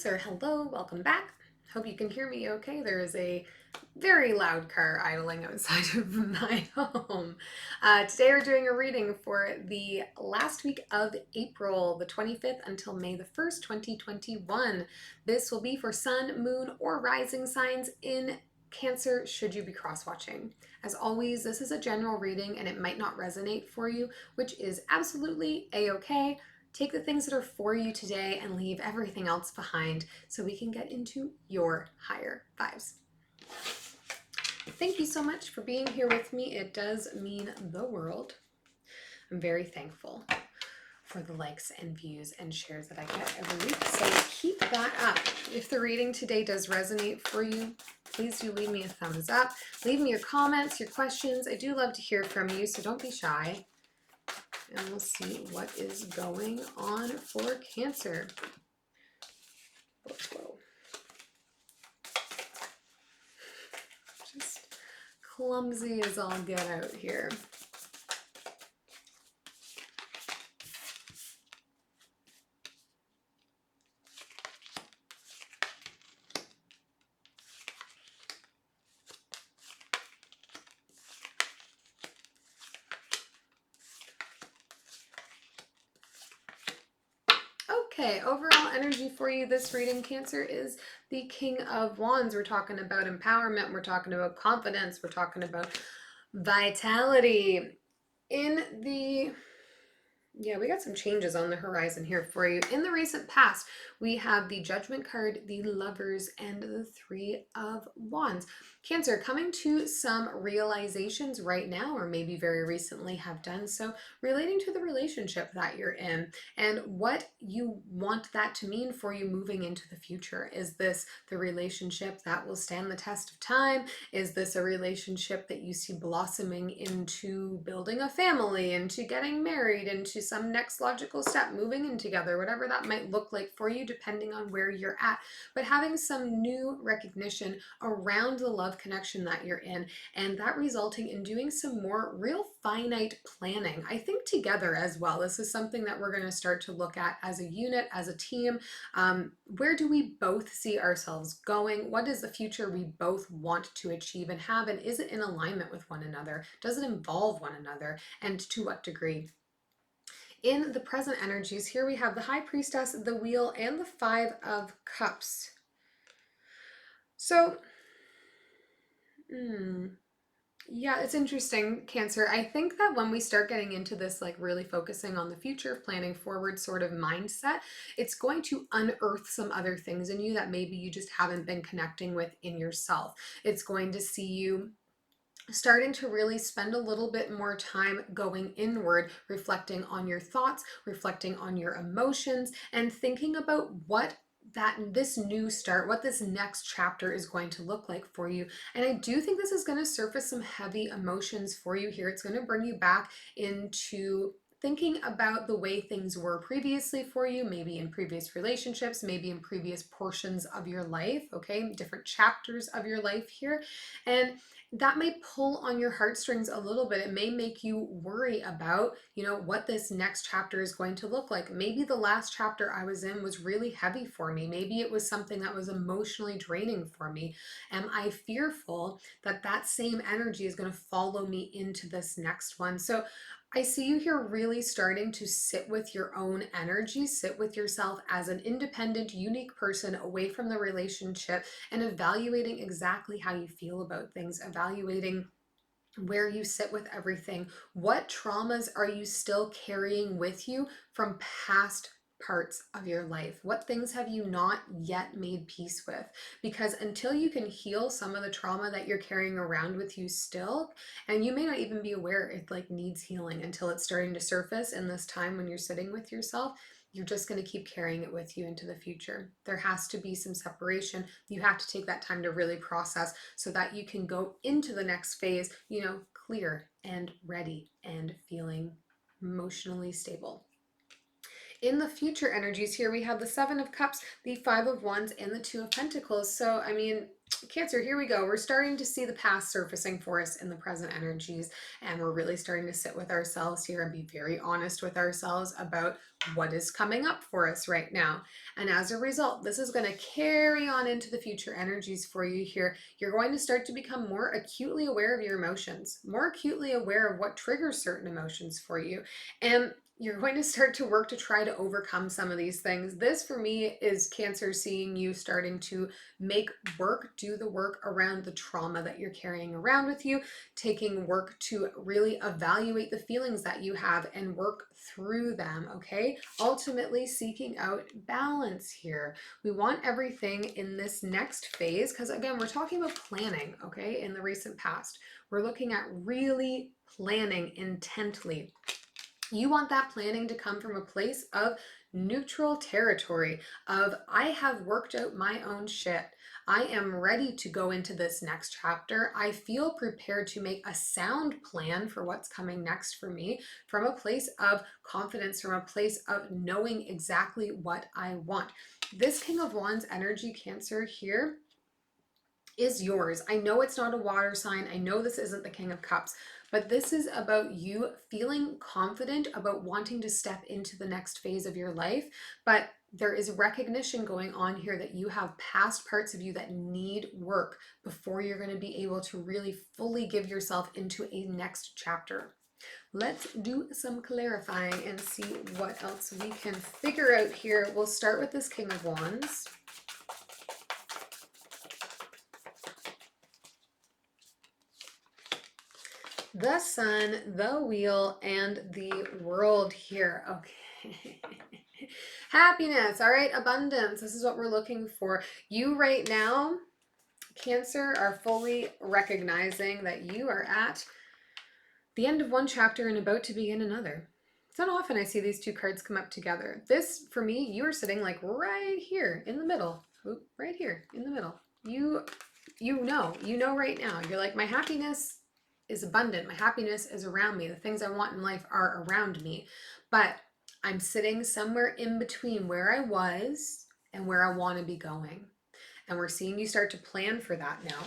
Cancer, hello, welcome back. Hope you can hear me okay. There is a very loud car idling outside of my home. Today we're doing a reading for the last week of April, the 25th until May the 1st, 2021. This will be for sun, moon, or rising signs in Cancer should you be cross-watching. As always, this is a general reading and it might not resonate for you, which is absolutely a-okay. Take the things that are for you today and leave everything else behind so we can get into your higher vibes. Thank you so much for being here with me. It does mean the world. I'm very thankful for the likes and views and shares that I get every week. So keep that up. If the reading today does resonate for you, please do leave me a thumbs up. Leave me your comments, your questions. I do love to hear from you, so don't be shy. And we'll see what is going on for Cancer. Whoa. Just clumsy as all get out here. Okay, overall energy for you this reading, Cancer, is the King of Wands. We're talking about empowerment, we're talking about confidence, we're talking about vitality. We got some changes on the horizon here for you. In the recent past, we have the Judgment card, the Lovers, and the Three of Wands. Cancer, coming to some realizations right now, or maybe very recently have done so, relating to the relationship that you're in and what you want that to mean for you moving into the future. Is this the relationship that will stand the test of time? Is this a relationship that you see blossoming into building a family, into getting married, into some next logical step, moving in together, whatever that might look like for you, depending on where you're at, but having some new recognition around the love connection that you're in, and that resulting in doing some more real finite planning, I think, together as well. This is something that we're going to start to look at as a unit, as a team. Where do we both see ourselves going? What is the future we both want to achieve and have? And is it in alignment with one another? Does it involve one another? And to what degree? In the present energies, here we have the High Priestess, the Wheel, and the Five of Cups. So, yeah, it's interesting, Cancer. I think that when we start getting into this, like really focusing on the future, planning forward sort of mindset, it's going to unearth some other things in you that maybe you just haven't been connecting with in yourself. It's going to see you starting to really spend a little bit more time going inward, reflecting on your thoughts, reflecting on your emotions, and thinking about what this new start, what this next chapter is going to look like for you. And I do think this is going to surface some heavy emotions for you here. It's going to bring you back into thinking about the way things were previously for you, maybe in previous relationships, maybe in previous portions of your life, okay, different chapters of your life here. And that may pull on your heartstrings a little bit. It may make you worry about, what this next chapter is going to look like. Maybe the last chapter I was in was really heavy for me. Maybe it was something that was emotionally draining for me. Am I fearful that that same energy is going to follow me into this next one? So I see you here really starting to sit with your own energy, sit with yourself as an independent, unique person away from the relationship and evaluating exactly how you feel about things, evaluating where you sit with everything. What traumas are you still carrying with you from past parts of your life? What things have you not yet made peace with? Because until you can heal some of the trauma that you're carrying around with you still, and you may not even be aware it needs healing until it's starting to surface in this time when you're sitting with yourself, you're just going to keep carrying it with you into the future. There has to be some separation. You have to take that time to really process so that you can go into the next phase, clear and ready and feeling emotionally stable. In the future energies here, we have the Seven of Cups, the Five of Wands, and the Two of Pentacles. So, Cancer, here we go. We're starting to see the past surfacing for us in the present energies, and we're really starting to sit with ourselves here and be very honest with ourselves about what is coming up for us right now. And as a result, this is going to carry on into the future energies for you here. You're going to start to become more acutely aware of your emotions, more acutely aware of what triggers certain emotions for you. And you're going to start to work to try to overcome some of these things. This for me is Cancer, seeing you starting to do the work around the trauma that you're carrying around with you, taking work to really evaluate the feelings that you have and work through them, okay? Ultimately seeking out balance here. We want everything in this next phase, because again, we're talking about planning, okay, in the recent past. We're looking at really planning intently. You want that planning to come from a place of neutral territory, of I have worked out my own shit. I am ready to go into this next chapter. I feel prepared to make a sound plan for what's coming next for me from a place of confidence, from a place of knowing exactly what I want. This King of Wands energy, Cancer, here is yours. I know it's not a water sign. I know this isn't the King of Cups, but this is about you feeling confident about wanting to step into the next phase of your life. But there is recognition going on here that you have past parts of you that need work before you're going to be able to really fully give yourself into a next chapter. Let's do some clarifying and see what else we can figure out here. We'll start with this King of Wands. The Sun, the Wheel, and the World here. Okay. Happiness. All right. Abundance. This is what we're looking for. You right now, Cancer, are fully recognizing that you are at the end of one chapter and about to begin another. It's not often I see these two cards come up together. This, for me, you are sitting like right here in the middle. Oop, right here in the middle. You know right now. You're like, my happiness is abundant. My happiness is around me. The things I want in life are around me. But I'm sitting somewhere in between where I was and where I want to be going. And we're seeing you start to plan for that now.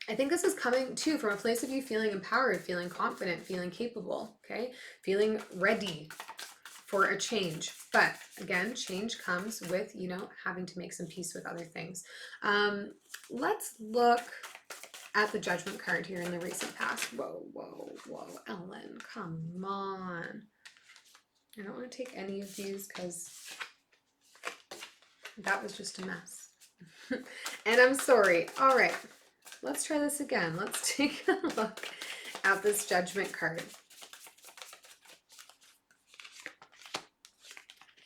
I think this is coming too from a place of you feeling empowered, feeling confident, feeling capable, okay? Feeling ready for a change. But again, change comes with, having to make some peace with other things. Let's look at the Judgment card here in the recent past. Whoa, Ellen, come on. I don't want to take any of these because that was just a mess. And I'm sorry. All right, let's try this again. Let's take a look at this Judgment card.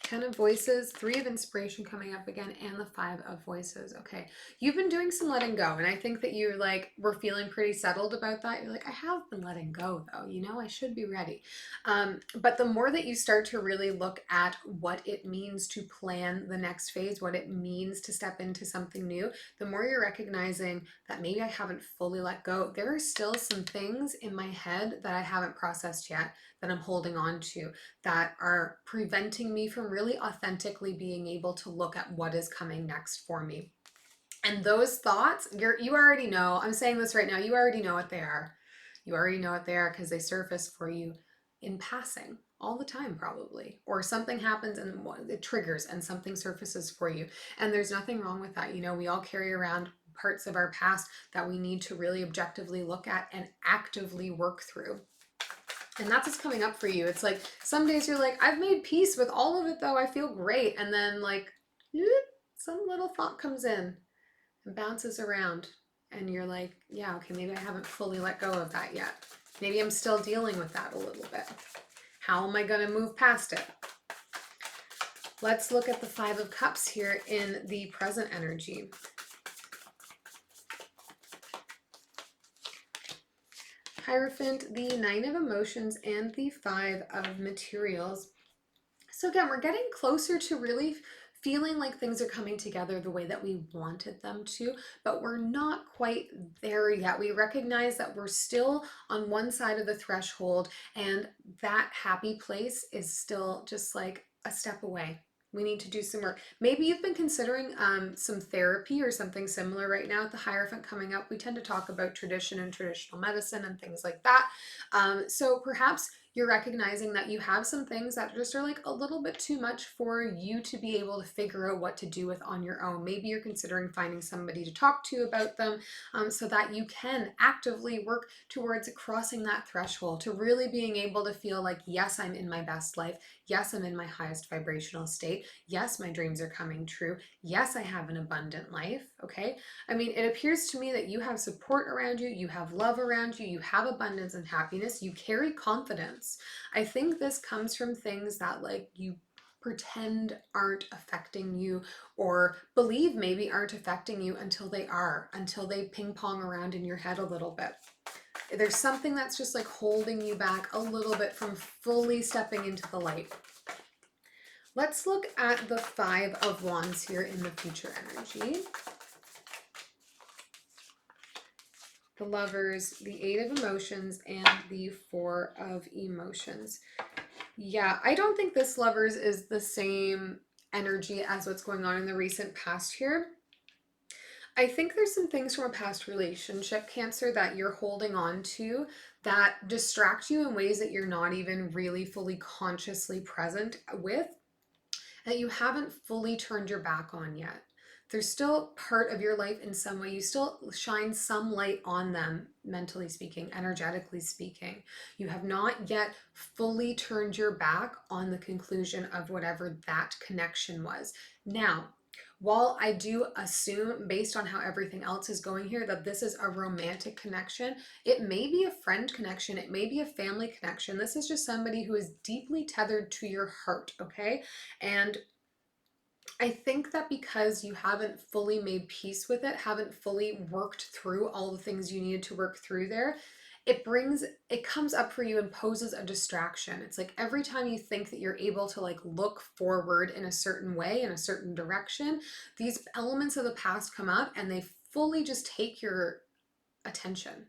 Ten of Voices, Three of Inspiration coming up again, and the Five of Voices. Okay, you've been doing some letting go, and I think that you're like, we're feeling pretty settled about that. You're like, I have been letting go though, I should be ready. But the more that you start to really look at what it means to plan the next phase, what it means to step into something new, the more you're recognizing that maybe I haven't fully let go. There are still some things in my head that I haven't processed yet, that I'm holding on to, that are preventing me from really authentically being able to look at what is coming next for me. And those thoughts, you already know, I'm saying this right now, you already know what they are. You already know what they are because they surface for you in passing all the time probably. Or something happens and it triggers and something surfaces for you. And there's nothing wrong with that. We all carry around parts of our past that we need to really objectively look at and actively work through. And that's what's coming up for you. It's like some days you're like, I've made peace with all of it though. I feel great. And then like, some little thought comes in and bounces around. And you're like, yeah, okay, maybe I haven't fully let go of that yet. Maybe I'm still dealing with that a little bit. How am I going to move past it? Let's look at the Five of Cups here in the present energy. Hierophant, the Nine of Emotions, and the Five of Materials. So again, we're getting closer to really feeling like things are coming together the way that we wanted them to, but we're not quite there yet. We recognize that we're still on one side of the threshold, and that happy place is still just like a step away. We need to do some work. Maybe you've been considering some therapy or something similar right now. With the Hierophant coming up, we tend to talk about tradition and traditional medicine and things like that. So perhaps you're recognizing that you have some things that just are like a little bit too much for you to be able to figure out what to do with on your own. Maybe you're considering finding somebody to talk to about them, so that you can actively work towards crossing that threshold to really being able to feel like, yes, I'm in my best life. Yes, I'm in my highest vibrational state. Yes, my dreams are coming true. Yes, I have an abundant life. Okay. I mean, it appears to me that you have support around you, you have love around you, you have abundance and happiness, you carry confidence. I think this comes from things that like you pretend aren't affecting you, or believe maybe aren't affecting you until they are, until they ping pong around in your head a little bit. There's something that's just like holding you back a little bit from fully stepping into the light. Let's look at the Five of Wands here in the future energy. The Lovers, the Eight of Emotions, and the Four of Emotions. Yeah, I don't think this Lovers is the same energy as what's going on in the recent past here. I think there's some things from a past relationship, Cancer, that you're holding on to that distract you in ways that you're not even really fully consciously present with, that you haven't fully turned your back on yet. There's still part of your life in some way. You still shine some light on them, mentally speaking, energetically speaking. You have not yet fully turned your back on the conclusion of whatever that connection was. Now, while I do assume, based on how everything else is going here, that this is a romantic connection, it may be a friend connection, it may be a family connection. This is just somebody who is deeply tethered to your heart, okay? And I think that because you haven't fully made peace with it, haven't fully worked through all the things you needed to work through there, it comes up for you and poses a distraction. It's like every time you think that you're able to like look forward in a certain way, in a certain direction, these elements of the past come up and they fully just take your attention.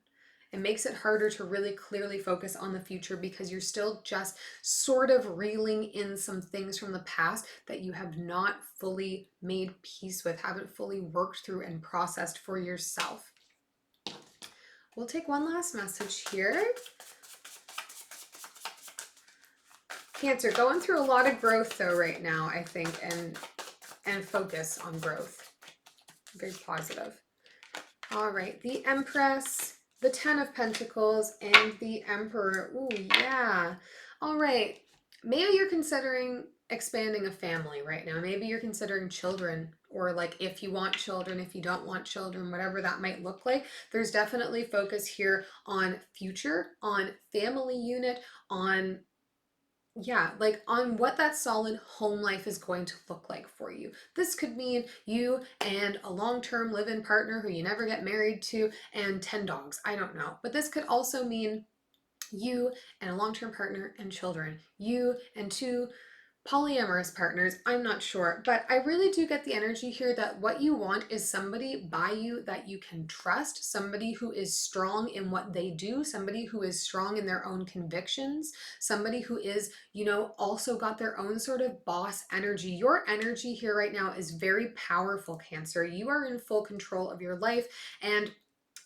It makes it harder to really clearly focus on the future because you're still just sort of reeling in some things from the past that you have not fully made peace with, haven't fully worked through and processed for yourself. We'll take one last message here. Cancer, going through a lot of growth though right now, I think, and focus on growth. Very positive. All right, the Empress, the Ten of Pentacles, and the Emperor. Ooh, yeah. All right. Maybe you're considering expanding a family right now. Maybe you're considering children, or like if you want children, if you don't want children, whatever that might look like. There's definitely focus here on future, on family unit, on like on what that solid home life is going to look like for you. This could mean you and a long-term live-in partner who you never get married to and 10 dogs. I don't know. But this could also mean you and a long-term partner and children. You and two polyamorous partners, I'm not sure, but I really do get the energy here that what you want is somebody by you that you can trust, somebody who is strong in what they do, somebody who is strong in their own convictions, somebody who is, also got their own sort of boss energy. Your energy here right now is very powerful, Cancer. You are in full control of your life, and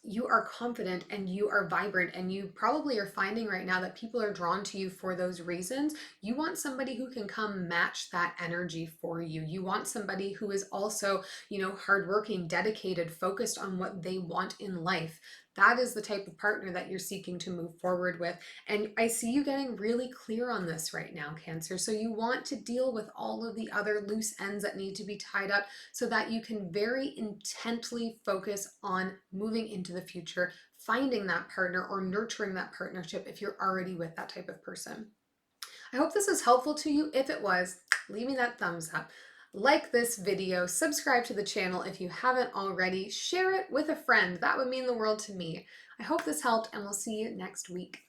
you are confident and you are vibrant, and you probably are finding right now that people are drawn to you for those reasons. You want somebody who can come match that energy for you. You want somebody who is also, hardworking, dedicated, focused on what they want in life. That is the type of partner that you're seeking to move forward with. And I see you getting really clear on this right now, Cancer. So you want to deal with all of the other loose ends that need to be tied up so that you can very intently focus on moving into the future, finding that partner or nurturing that partnership if you're already with that type of person. I hope this is helpful to you. If it was, leave me that thumbs up. Like this video, subscribe to the channel if you haven't already, share it with a friend. That would mean the world to me. I hope this helped, and we'll see you next week.